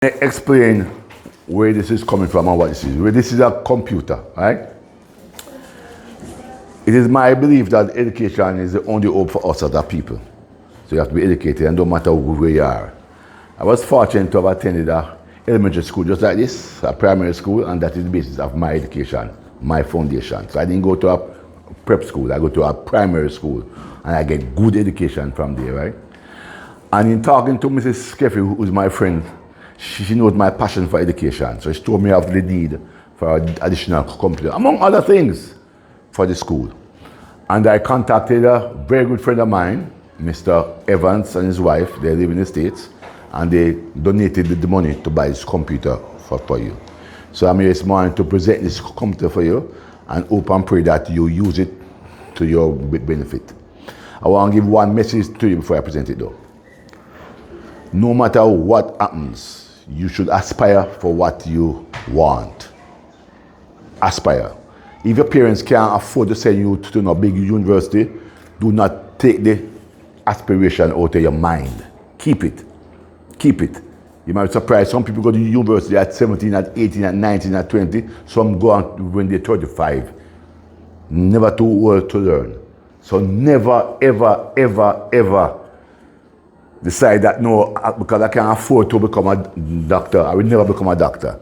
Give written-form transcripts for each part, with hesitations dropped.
Explain where this is coming from and what this is. Where this is a computer, right? It is my belief that education is the only hope for us as a people. So you have to be educated, and no matter where you are. I was fortunate to have attended a elementary school just like this, a primary school, and that is the basis of my education, my foundation. So I didn't go to a prep school, I go to a primary school, and I get good education from there, right? And in talking to Mrs. Skeffy, who's my friend, she knows my passion for education. So she told me of the need for additional computer, among other things, for the school. And I contacted a very good friend of mine, Mr. Evans and his wife. They live in the States, and they donated the money to buy this computer for you. So I'm here this morning to present this computer for you and hope and pray that you use it to your benefit. I want to give one message to you before I present it though. No matter what happens, you should aspire for what you want. Aspire. If your parents can't afford to send you to a big university, do not take the aspiration out of your mind. Keep it. Keep it. You might be surprised. Some people go to university at 17, at 18, at 19, at 20. Some go on when they're 35. Never too old to learn. So never, ever, ever, ever decide that no, because I can't afford to become a doctor, I will never become a doctor.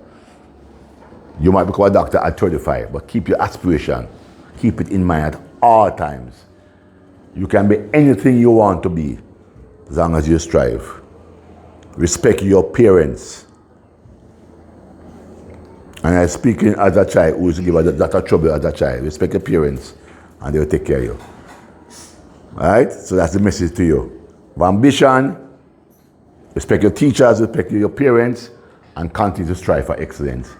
You might become a doctor at 35, but keep your aspiration. Keep it in mind at all times. You can be anything you want to be, as long as you strive. Respect your parents. And I'm speaking as a child who used to give a lot of trouble as a child. Respect your parents, and they will take care of you. Alright? So that's the message to you. Ambition, respect your teachers, respect your parents, and continue to strive for excellence.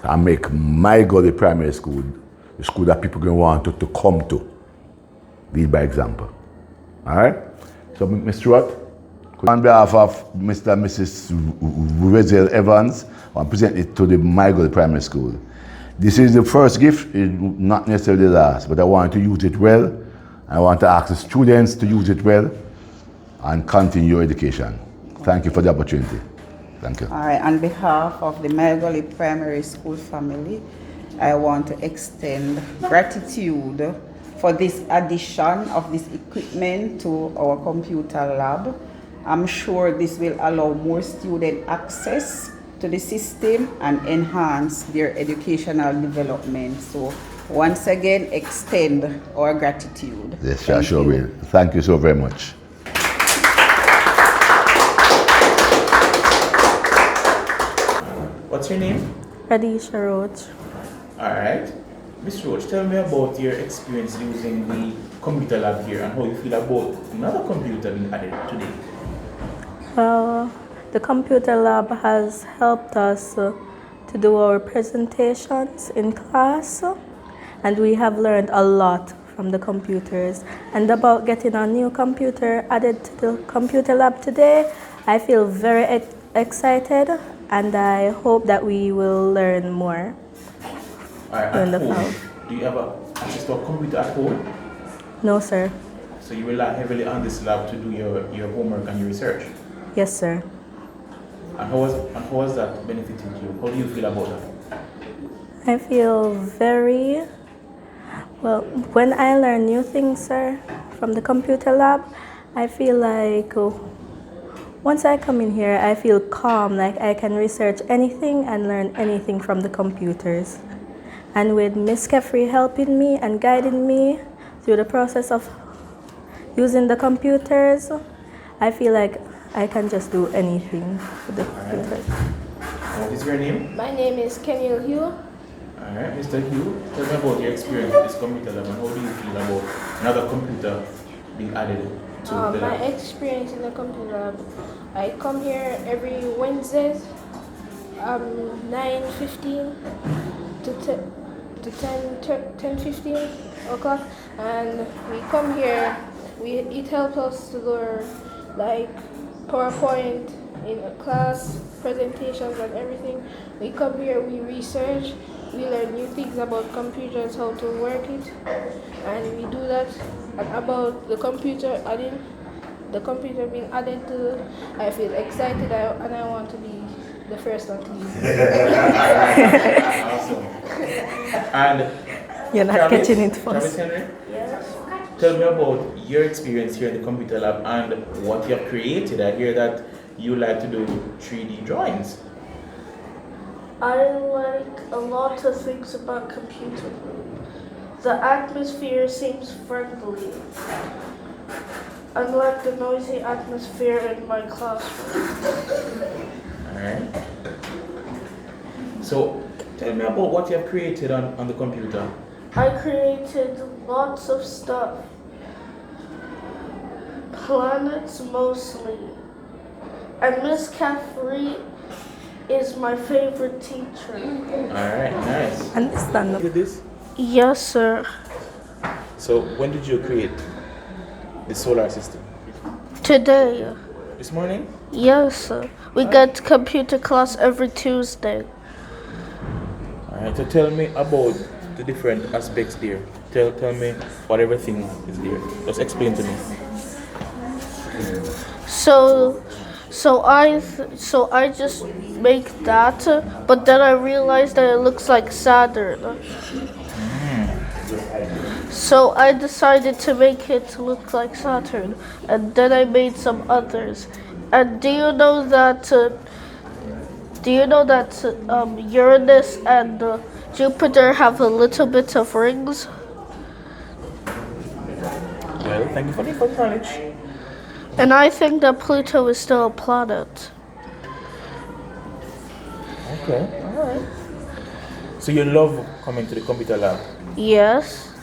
And make my Gully Primary School the school that people can want to come to. Lead by example. Alright? So, Mr. Stewart, on behalf of Mr. and Mrs. Rezel Evans, I present it to the My Gully Primary School. This is the first gift, not necessarily the last, but I want to use it well. I want to ask the students to use it well and continue your education. Thank you for the opportunity. Thank you. All right, on behalf of the Gully Primary School family, I want to extend gratitude for this addition of this equipment to our computer lab. I'm sure this will allow more student access to the system and enhance their educational development. So once again, extend our gratitude. Yes, I sure will. Thank you so very much. What's your name? Radisha Roach. Alright. Ms. Roach, tell me about your experience using the computer lab here and how you feel about another computer being added today. Well, the computer lab has helped us to do our presentations in class, and we have learned a lot from the computers. And about getting a new computer added to the computer lab today, I feel very excited, and I hope that we will learn more. At home, do you have access to a computer at home? No, sir. So you rely heavily on this lab to do your homework and your research? Yes, sir. And how has that benefited you? How do you feel about that? I feel very well. When I learn new things, sir, from the computer lab, I feel like once I come in here, I feel calm, like I can research anything and learn anything from the computers. And with Miss Kefri helping me and guiding me through the process of using the computers, I feel like I can just do anything with the computers. What is your name? My name is Kenil Hugh. Alright, Mr. Hugh, tell me about your experience with this computer lab and how do you feel about another computer being added to the lab? My experience in the computer lab, I come here every Wednesdays, 9:15 to 10:15 o'clock, and we come here. It helps us to learn like PowerPoint in class, presentations and everything. We come here, we research, we learn new things about computers, how to work it, and we do that. And about the computer being added to, I feel excited and I want to be the first one to leave. Awesome. And You're not Travis, catching it Travis first. Henry, Yes. tell me about your experience here in the computer lab and what you have created. I hear that you like to do 3D drawings. I like a lot of things about computer room. The atmosphere seems friendly, unlike the noisy atmosphere in my classroom. Alright. So tell me about what you have created on the computer. I created lots of stuff. Planets mostly. And Miss Caffrey is my favorite teacher. Alright, nice. Understand. Did this? Yes, sir. So when did you create the solar system? Today. This morning? Yes, sir. We get computer class every Tuesday. Alright, so tell me about the different aspects there. Tell me what everything is there. Just explain to me. So I just make that, but then I realized that it looks like Saturn. So I decided to make it look like Saturn, and then I made some others. And do you know that Uranus and Jupiter have a little bit of rings? Well, thank you for the knowledge. And I think that Pluto is still a planet. Okay, alright. So you love coming to the computer lab? Yes.